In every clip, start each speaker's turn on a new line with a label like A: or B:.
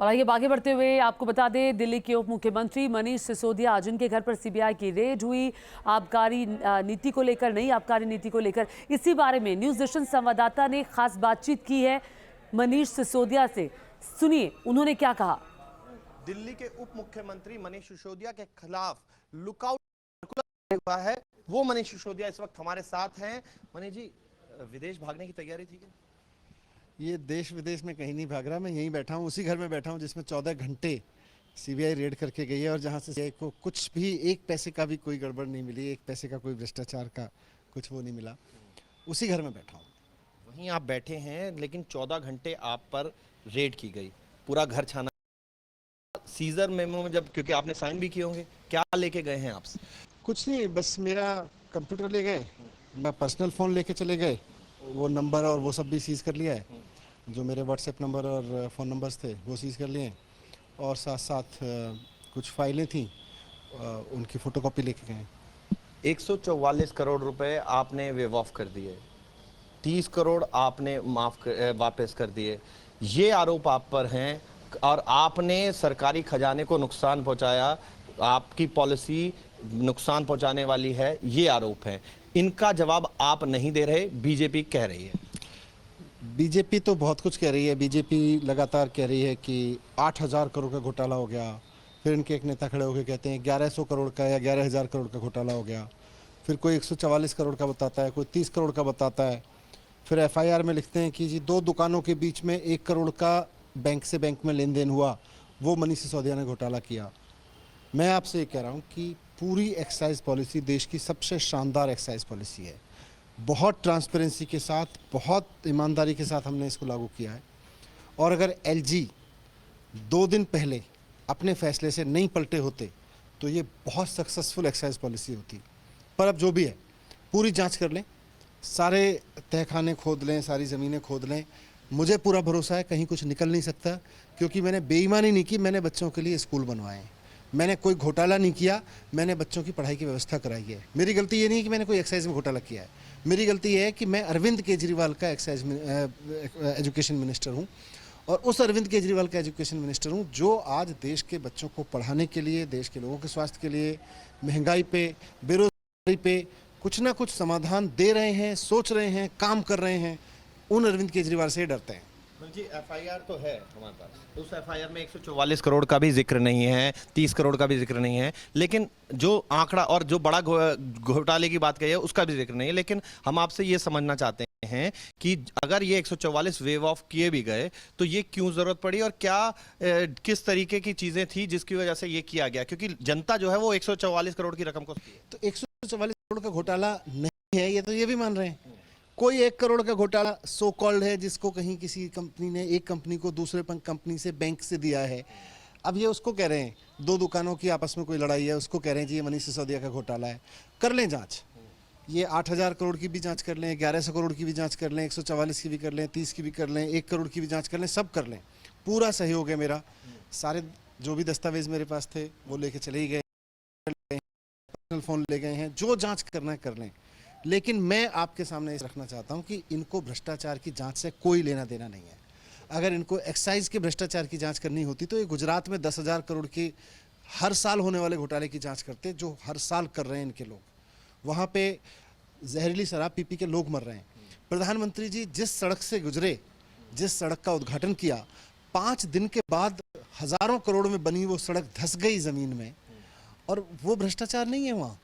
A: और आइए आगे बढ़ते हुए आपको बता दें, दिल्ली के उप मुख्यमंत्री मनीष सिसोदिया, जिनके घर पर सीबीआई की रेड हुई आबकारी नीति को लेकर, नई आबकारी नीति को लेकर, इसी बारे में न्यूज नेशन संवाददाता ने खास बातचीत की है मनीष सिसोदिया से। सुनिए उन्होंने क्या कहा।
B: दिल्ली के उप मुख्यमंत्री मनीष सिसोदिया के खिलाफ लुकआउट हुआ है। वो मनीष सिसोदिया इस वक्त हमारे साथ हैं। मनीष जी, विदेश भागने की तैयारी थी क्या?
C: ये देश विदेश में कहीं नहीं भाग रहा, मैं यहीं बैठा हूँ, उसी घर में बैठा हूँ जिसमें 14 घंटे सीबीआई रेड करके गई है और जहाँ से सीबीआई को कुछ भी एक पैसे का भी कोई गड़बड़ नहीं मिली, एक पैसे का कोई भ्रष्टाचार का कुछ वो नहीं मिला। उसी घर में बैठा हूँ।
B: वहीं आप बैठे हैं, लेकिन 14 घंटे आप पर रेड की गई, पूरा घर छाना। सीजर मेमो में जब, क्योंकि आपने साइन भी किए होंगे, क्या लेके गए हैं आप?
C: कुछ नहीं, बस मेरा कंप्यूटर ले गए, मैं पर्सनल फ़ोन लेके चले गए, वो नंबर और वो सब भी सीज कर लिया है। जो मेरे व्हाट्सएप नंबर और फ़ोन नंबर्स थे वो सीज कर लिए, और साथ साथ कुछ फाइलें थी, उनकी फ़ोटोकॉपी लेके गए।
B: 144 करोड़ रुपए आपने वेव ऑफ कर दिए, 30 करोड़ आपने वापस कर दिए, ये आरोप आप पर हैं। और आपने सरकारी खजाने को नुकसान पहुंचाया, आपकी पॉलिसी नुकसान पहुंचाने वाली है, ये आरोप है। इनका जवाब आप नहीं दे रहे, बीजेपी कह रही है।
C: बीजेपी तो बहुत कुछ कह रही है। बीजेपी लगातार कह रही है कि 8,000 करोड़ का घोटाला हो गया। फिर इनके एक नेता खड़े होकर कहते हैं 1100 करोड़ का या 11,000 करोड़ का घोटाला हो गया। फिर कोई 144 करोड़ का बताता है, कोई 30 करोड़ का बताता है। फिर एफआईआर में लिखते हैं कि जी 2 दुकानों के बीच में 1 करोड़ का बैंक से बैंक में लेन देन हुआ, वो मनीष सिसोदिया ने घोटाला किया। मैं आपसे ये कह रहा हूँ कि पूरी एक्साइज पॉलिसी देश की सबसे शानदार एक्साइज पॉलिसी है। बहुत ट्रांसपेरेंसी के साथ, बहुत ईमानदारी के साथ हमने इसको लागू किया है। और अगर एलजी 2 दिन पहले अपने फैसले से नहीं पलटे होते तो ये बहुत सक्सेसफुल एक्साइज पॉलिसी होती। पर अब जो भी है, पूरी जांच कर लें, सारे तहखाने खोद लें, सारी ज़मीनें खोद लें। मुझे पूरा भरोसा है कहीं कुछ निकल नहीं सकता, क्योंकि मैंने बेईमानी नहीं की, मैंने बच्चों के लिए स्कूल बनवाए हैं। मैंने कोई घोटाला नहीं किया, मैंने बच्चों की पढ़ाई की व्यवस्था कराई है। मेरी गलती ये नहीं है कि मैंने कोई एक्साइज में घोटाला किया है। मेरी गलती ये है कि मैं अरविंद केजरीवाल का एजुकेशन मिनिस्टर हूँ, और उस अरविंद केजरीवाल का एजुकेशन मिनिस्टर हूँ जो आज देश के बच्चों को पढ़ाने के लिए, देश के लोगों के स्वास्थ्य के लिए, महंगाई पे, बेरोजगारी पे कुछ ना कुछ समाधान दे रहे हैं, सोच रहे हैं, काम कर रहे हैं। उन अरविंद केजरीवाल से डरते हैं।
B: जी, एफआईआर तो है हमारे पास, उस एफआईआर में 144 करोड़ का भी जिक्र नहीं है, 30 करोड़ का भी जिक्र नहीं है, लेकिन जो आंकड़ा और जो बड़ा घोटाले की बात कही है उसका भी जिक्र नहीं है। लेकिन हम आपसे ये समझना चाहते हैं कि अगर ये 144 वेव ऑफ किए भी गए तो ये क्यों जरूरत पड़ी, और क्या किस तरीके की चीजें थी जिसकी वजह से ये किया गया, क्योंकि जनता जो है वो 144 करोड़ की रकम को,
C: तो 144 करोड़ का घोटाला नहीं है, ये तो ये भी मान रहे हैं। कोई 1 करोड़ का घोटाला सो कॉल्ड है, जिसको कहीं किसी कंपनी ने एक कंपनी को दूसरे कंपनी से बैंक से दिया है। अब ये उसको कह रहे हैं 2 दुकानों की आपस में कोई लड़ाई है, उसको कह रहे हैं जी ये मनीष सिसोदिया का घोटाला है। कर लें जांच, ये 8,000 करोड़ की भी जांच कर लें, 1100 करोड़ की भी जांच कर लें, 144 की भी कर लें, 30 की भी कर लें, 1 करोड़ की भी जांच कर लें, सब कर लें। पूरा सहयोग है मेरा। सारे जो भी दस्तावेज मेरे पास थे वो लेके चले ही गए, पर्सनल फ़ोन ले गए हैं, जो जाँच करना है कर लें। लेकिन मैं आपके सामने रखना चाहता हूं कि इनको भ्रष्टाचार की जांच से कोई लेना देना नहीं है। अगर इनको एक्साइज के भ्रष्टाचार की जांच करनी होती तो ये गुजरात में 10,000 करोड़ की हर साल होने वाले घोटाले की जांच करते, जो हर साल कर रहे हैं इनके लोग। वहाँ पे जहरीली शराब पी के लोग मर रहे हैं। प्रधानमंत्री जी जिस सड़क से गुजरे, जिस सड़क का उद्घाटन किया, 5 दिन के बाद हज़ारों करोड़ में बनी वो सड़क धंस गई ज़मीन में, और वो भ्रष्टाचार नहीं है वहाँ।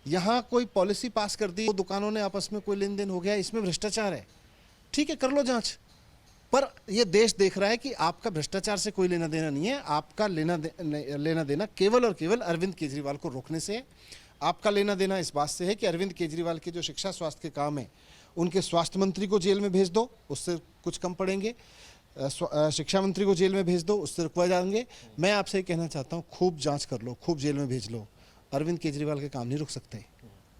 C: यहाँ कोई पॉलिसी पास कर दी, दुकानों ने आपस में कोई लेन देन हो गया, इसमें भ्रष्टाचार है, ठीक है कर लो जांच। पर ये देश देख रहा है कि आपका भ्रष्टाचार से कोई लेना देना नहीं है। आपका लेना देना केवल और केवल अरविंद केजरीवाल को रोकने से है। आपका लेना देना इस बात से है कि अरविंद केजरीवाल के जो शिक्षा स्वास्थ्य के काम है, उनके स्वास्थ्य मंत्री को जेल में भेज दो, उससे कुछ कम पड़ेंगे। शिक्षा मंत्री को जेल में भेज दो, उससे रुकवा जाएंगे। मैं आपसे कहना चाहता हूँ, खूब जाँच कर लो, खूब जेल में भेज लो। अरविंद केजरीवाल के काम नहीं रुक सकते।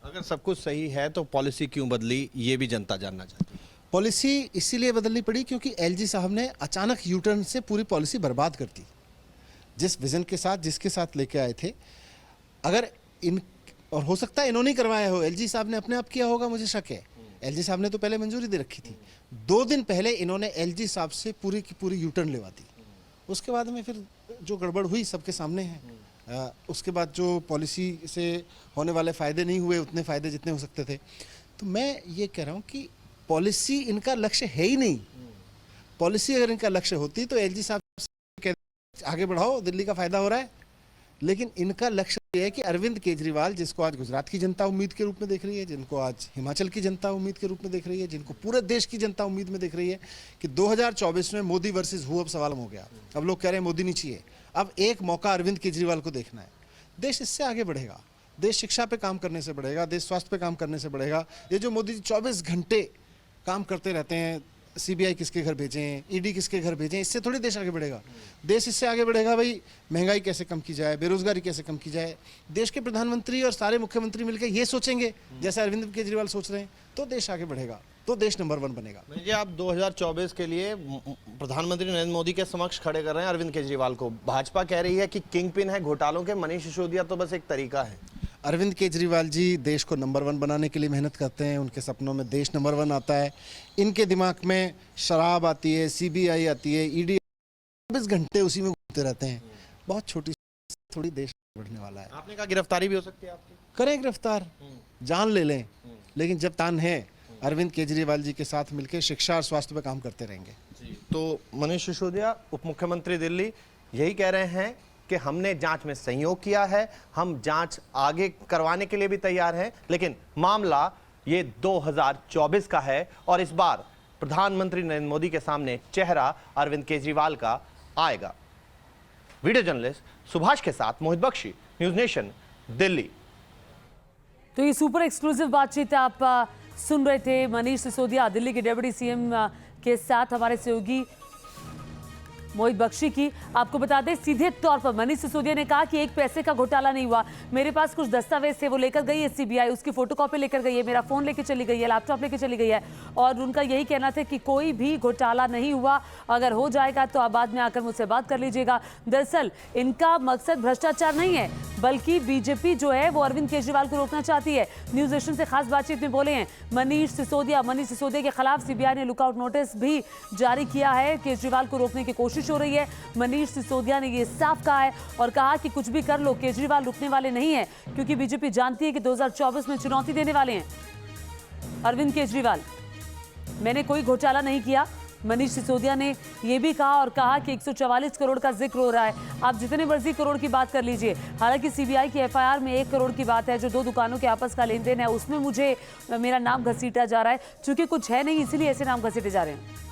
B: अगर सब कुछ सही है तो पॉलिसी क्यों बदली, ये भी जनता जानना चाहती है।
C: पॉलिसी इसीलिए बदलनी पड़ी क्योंकि एलजी साहब ने अचानक यू टर्न से पूरी पॉलिसी बर्बाद कर दी। जिस विजन के साथ, जिसके साथ लेके आए थे, अगर इन, और हो सकता है इन्होंने करवाया हो, एलजी साहब ने अपने आप किया होगा, मुझे शक है। एलजी साहब ने तो पहले मंजूरी दे रखी थी। 2 दिन पहले इन्होंने एलजी साहब से पूरी की पूरी यू टर्न लेवा दी, उसके बाद में फिर जो गड़बड़ हुई सबके सामने है। उसके बाद जो पॉलिसी से होने वाले फ़ायदे नहीं हुए उतने फ़ायदे जितने हो सकते थे। तो मैं ये कह रहा हूँ कि पॉलिसी इनका लक्ष्य है ही नहीं। पॉलिसी अगर इनका लक्ष्य होती तो एलजी साहब कहते आगे बढ़ाओ, दिल्ली का फ़ायदा हो रहा है। लेकिन इनका लक्ष्य ये है कि अरविंद केजरीवाल, जिसको आज गुजरात की जनता उम्मीद के रूप में देख रही है, जिनको आज हिमाचल की जनता उम्मीद के रूप में देख रही है, जिनको पूरे देश की जनता उम्मीद में देख रही है कि 2024 में मोदी वर्सेस हु अब सवाल हो गया। अब लोग कह रहे हैं मोदी नहीं चाहिए, अब एक मौका अरविंद केजरीवाल को देखना है। देश इससे आगे बढ़ेगा, देश शिक्षा पे काम करने से बढ़ेगा, देश स्वास्थ्य पे काम करने से बढ़ेगा। ये जो मोदी जी 24 घंटे काम करते रहते हैं, सीबीआई किसके घर भेजें, ईडी किसके घर भेजें, इससे थोड़ी देश आगे बढ़ेगा। देश इससे आगे बढ़ेगा भाई महंगाई कैसे कम की जाए, बेरोजगारी कैसे कम की जाए। देश के प्रधानमंत्री और सारे मुख्यमंत्री मिलकर ये सोचेंगे जैसे अरविंद केजरीवाल सोच रहे हैं, तो देश आगे बढ़ेगा, तो देश नंबर 1 बनेगा।
B: ये आप 2024 के लिए प्रधानमंत्री नरेंद्र मोदी के समक्ष खड़े कर रहे हैं अरविंद केजरीवाल को। भाजपा कह रही है कि किंग पिन है घोटालों के, मनीष सिसोदिया तो बस एक तरीका है।
C: अरविंद केजरीवाल जी देश को नंबर 1 बनाने के लिए मेहनत करते हैं। उनके सपनों में देश नंबर 1 आता है। इनके दिमाग में शराब आती है, सीबीआई आती है, ईडी 24 घंटे उसी में घूमते रहते हैं। बहुत छोटी थोड़ी देश बढ़ने वाला है।
B: आपने कहा गिरफ्तारी भी हो सकती है आपकी।
C: करें गिरफ्तार, जान ले लें, लेकिन जब तान है अरविंद केजरीवाल जी के साथ मिलकर शिक्षा और स्वास्थ्य पर काम करते रहेंगे।
B: तो मनीष सिसोदिया उप मुख्यमंत्री दिल्ली यही कह रहे हैं कि हमने जांच में सहयोग किया है, हम जांच आगे करवाने के लिए भी तैयार हैं, लेकिन मामला ये 2024 का है और इस बार प्रधानमंत्री नरेंद्र मोदी के सामने चेहरा अरविंद केजरीवाल का आएगा। वीडियो जर्नलिस्ट सुभाष के साथ मोहित बख्शी, न्यूज नेशन, दिल्ली।
A: तो ये सुपर एक्सक्लूसिव बातचीत आप सुन रहे थे मनीष सिसोदिया दिल्ली के डिप्टी सीएम के साथ हमारे सहयोगी मोहित बख्शी की। आपको बता दें सीधे तौर पर मनीष सिसोदिया ने कहा कि 1 पैसे का घोटाला नहीं हुआ, मेरे पास कुछ दस्तावेज थे वो लेकर गई है सीबीआई, उसकी फोटोकॉपी लेकर गई है, मेरा फोन लेकर चली गई है, लैपटॉप लेकर चली गई है और उनका यही कहना था कि कोई भी घोटाला नहीं हुआ, अगर हो जाएगा तो आप बाद में आकर मुझसे बात कर लीजिएगा। दरअसल इनका मकसद भ्रष्टाचार नहीं है, बल्कि बीजेपी जो है वो अरविंद केजरीवाल को रोकना चाहती है। न्यूज नेशन से खास बातचीत में बोले हैं मनीष सिसोदिया के खिलाफ सीबीआई ने लुकआउट नोटिस भी जारी किया है। केजरीवाल को रोकने की कोशिश हो रही है। मनीष सिसोदिया ने यह साफ कहा है और कहा कि कुछ भी कर लो केजरीवाल रुकने वाले नहीं है, क्योंकि बीजेपी जानती है कि 2024 में चुनौती देने वाले हैं अरविंद केजरीवाल। मैंने कोई घोटाला नहीं किया, मनीष सिसोदिया ने यह भी कहा और कहा कि 144 करोड़ का जिक्र हो रहा है, आप जितने मर्जी करोड़ की बात कर लीजिए। हालांकि सीबीआई की एफआईआर में 1 करोड़ की बात है, जो 2 दुकानों के आपस का लेन देन है, उसमें मुझे मेरा नाम घसीटा जा रहा है। चूंकि कुछ है नहीं इसीलिए ऐसे नाम घसीटे जा रहे हैं।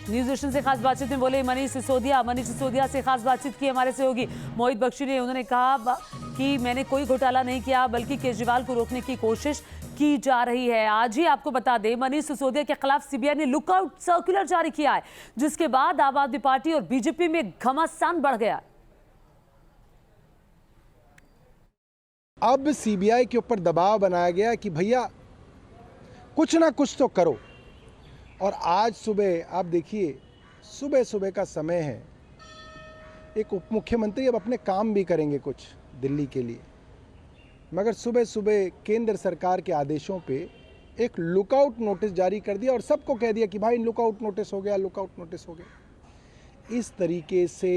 A: न्यूज नेशन से खास बातचीत में बोले मनीष सिसोदिया से खास बातचीत की हमारे सहयोगी मोहित बख्शी ने। उन्होंने कहा कि मैंने कोई घोटाला नहीं किया, बल्कि केजरीवाल को रोकने की कोशिश की जा रही है। आज ही आपको बता दें मनीष सिसोदिया के खिलाफ सीबीआई ने लुकआउट सर्कुलर जारी किया है, जिसके बाद आम आदमी पार्टी और बीजेपी में घमासान बढ़ गया।
D: अब सीबीआई के ऊपर दबाव बनाया गया कि भैया कुछ ना कुछ तो करो। और आज सुबह आप देखिए, सुबह का समय है, एक उप मुख्यमंत्री अब अपने काम भी करेंगे कुछ दिल्ली के लिए, मगर सुबह केंद्र सरकार के आदेशों पे एक लुकआउट नोटिस जारी कर दिया और सबको कह दिया कि भाई लुकआउट नोटिस हो गया। इस तरीके से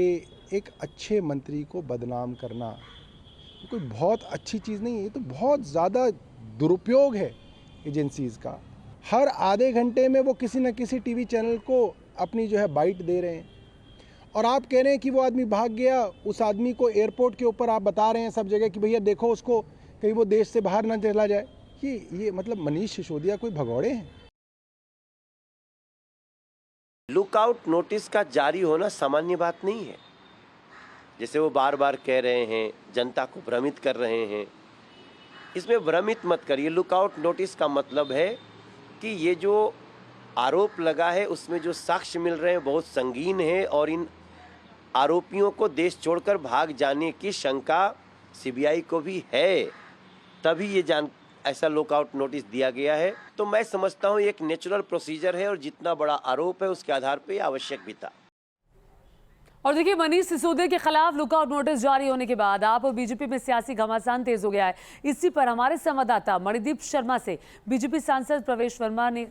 D: एक अच्छे मंत्री को बदनाम करना कोई बहुत अच्छी चीज़ नहीं है, ये तो बहुत ज़्यादा दुरुपयोग है एजेंसीज़ का। हर आधे घंटे में वो किसी न किसी टीवी चैनल को अपनी जो है बाइट दे रहे हैं और आप कह रहे हैं कि वो आदमी भाग गया, उस आदमी को एयरपोर्ट के ऊपर आप बता रहे हैं सब जगह कि भैया देखो उसको, कहीं वो देश से बाहर ना चला जाए। ये मतलब मनीष सिसोदिया कोई भगौड़े हैं?
E: लुकआउट नोटिस का जारी होना सामान्य बात नहीं है। जैसे वो बार बार कह रहे हैं, जनता को भ्रमित कर रहे हैं, इसमें भ्रमित मत करिए। लुकआउट नोटिस का मतलब है कि ये जो आरोप लगा है उसमें जो साक्ष्य मिल रहे हैं बहुत संगीन है और इन आरोपियों को देश छोड़कर भाग जाने की शंका सीबीआई को भी है, तभी ये ऐसा लुकआउट नोटिस दिया गया है। तो मैं समझता हूँ एक नेचुरल प्रोसीजर है और जितना बड़ा आरोप है उसके आधार पर आवश्यक भी था।
A: और देखिए, मनीष सिसोदिया के खिलाफ लुकआउट नोटिस जारी होने के बाद आप बीजेपी में सियासी घमासान तेज हो गया है। इसी पर हमारे संवाददाता मणिदीप शर्मा से बीजेपी सांसद प्रवेश वर्मा ने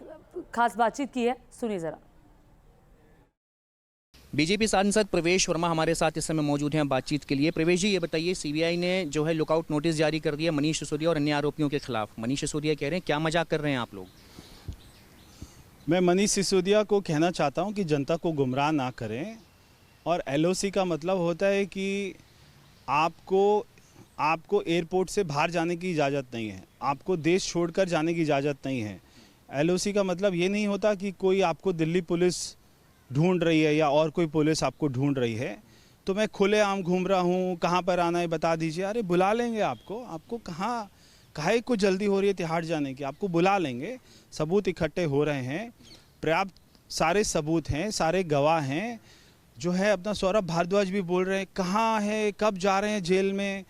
A: खास बातचीत की है, सुनिए जरा।
F: बीजेपी सांसद प्रवेश वर्मा हमारे साथ इस समय मौजूद हैं बातचीत के लिए। प्रवेश जी, ये बताइए, सीबीआई ने जो है लुकआउट नोटिस जारी कर दिया मनीष सिसोदिया और अन्य आरोपियों के खिलाफ। मनीष सिसोदिया कह रहे हैं, क्या मजाक कर रहे हैं आप लोग?
G: मैं मनीष सिसोदिया को कहना चाहता हूं कि जनता को गुमराह ना करें। और एलओसी का मतलब होता है कि आपको एयरपोर्ट से बाहर जाने की इजाज़त नहीं है, आपको देश छोड़कर जाने की इजाज़त नहीं है। एलओसी का मतलब ये नहीं होता कि कोई आपको दिल्ली पुलिस ढूंढ रही है या और कोई पुलिस आपको ढूंढ रही है तो मैं खुलेआम घूम रहा हूँ, कहाँ पर आना है बता दीजिए। अरे बुला लेंगे आपको काहे को जल्दी हो रही है तिहाड़ जाने की, आपको बुला लेंगे। सबूत इकट्ठे हो रहे हैं, पर्याप्त सारे सबूत हैं, सारे गवाह हैं। जो है अपना सौरभ भारद्वाज भी बोल रहे हैं, कहाँ है, कब जा रहे हैं जेल में,